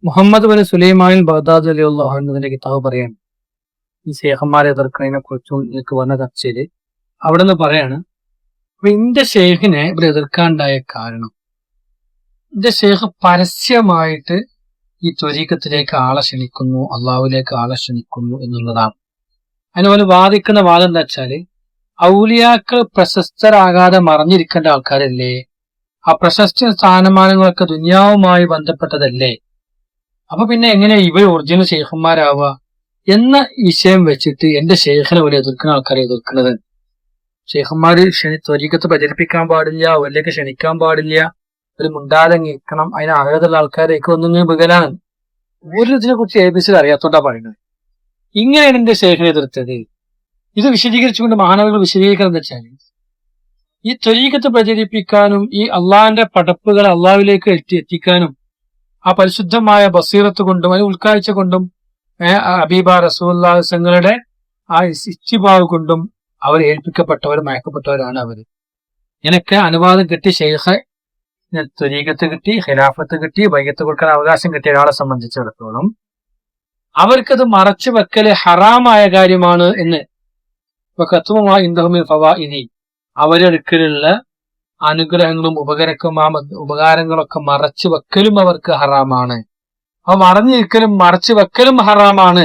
Muhammad bin Sulaiman Baghdadi റളിയല്ലാഹു അൻഹുവിന്റെ കിതാബ് പറയാണ് ഈ ശേഖന്മാരെ എതിർക്കുന്നതിനെ കുറിച്ചും എനിക്ക് വന്ന ചർച്ചയില് അവിടെ നിന്ന് പറയാണ്. അപ്പൊ എന്റെ ഷെയ്ഖിനെ ഇവിടെ എതിർക്കാണ്ടായ കാരണം, എന്റെ ഷെയ്ഖ് പരസ്യമായിട്ട് ഈ ത്വരീഖത്തിലേക്ക് ആളെ ക്ഷണിക്കുന്നു, അള്ളാഹുവിലേക്ക് ആളെ ക്ഷണിക്കുന്നു എന്നുള്ളതാണ്. അതിനുപോലെ വാദിക്കുന്ന വാദം എന്താ വെച്ചാല്, ഔലിയാക്കൾ പ്രശസ്തരാകാതെ മറഞ്ഞിരിക്കേണ്ട ആൾക്കാരല്ലേ, ആ പ്രശസ്തി സ്ഥാനമാനങ്ങളൊക്കെ ദുനിയാവുമായി ബന്ധപ്പെട്ടതല്ലേ, അപ്പൊ പിന്നെ എങ്ങനെ ഇവർ ഒറിജിനൽ ഷെയ്ഖന്മാരാവുക എന്ന വിഷയം വെച്ചിട്ട് എന്റെ ഷെയ്ഖിനെ പോലെ എതിർക്കുന്ന ആൾക്കാരെ എതിർക്കുന്നത്. ഷെയ്ഖന്മാര് ത്വരീഖത്ത് പ്രചരിപ്പിക്കാൻ പാടില്ല, അവരിലേക്ക് ക്ഷണിക്കാൻ പാടില്ല, ഒരു മുണ്ടാതെ നിൽക്കണം, അതിന് അർഹതയുള്ള ആൾക്കാരേക്ക് ഒന്നിങ്ങനെ ബിഗലാണ്. ഒരു ഇതിനെ കുറിച്ച് ABC അറിയാത്തോണ്ടാ പറയുന്നത്. ഇങ്ങനെയാണ് എന്റെ ഷെയ്ഖിനെ എതിർത്തത്. ഇത് വിശദീകരിച്ചുകൊണ്ട് മഹാനവകൾ വിശദീകരിക്കുന്നത് എന്താ വെച്ചാൽ, ഈ ത്വരീഖത്ത് പ്രചരിപ്പിക്കാനും ഈ അള്ളാഹിന്റെ പടപ്പുകൾ അള്ളാഹുവിലേക്ക് എത്തിക്കാനും ആ പരിശുദ്ധമായ ബസീറത്ത് കൊണ്ടും അതിന് ഉൾക്കാഴ്ച കൊണ്ടും ഹബീബ റസൂലുള്ളാഹി തങ്ങളുടെ ആ ഇസ്തിബാവ് കൊണ്ടും അവർ ഏൽപ്പിക്കപ്പെട്ടവർ, മയക്കപ്പെട്ടവരാണ് അവർ. എനിക്ക് അനുവാദം കിട്ടി, ഷെയ്ഖ് ത്വരീഖത്ത് കിട്ടി, ഖിലാഫത്ത് കിട്ടി, ബൈഅത്ത് കൊടുക്കാൻ അവകാശം കിട്ടിയ ഒരാളെ സംബന്ധിച്ചിടത്തോളം അവർക്കത് മറച്ചു വെക്കല് ഹറാമായ കാര്യമാണ് എന്ന് ഫവാഇദി അവരെടുക്കലുള്ള അനുഗ്രഹങ്ങളും ഉപകാരങ്ങളൊക്കെ മറച്ചു വെക്കലും അവർക്ക് ഹറാമാണ്. അപ്പൊ മറഞ്ഞിരിക്കലും മറച്ചു വെക്കലും ഹറാമാണ്.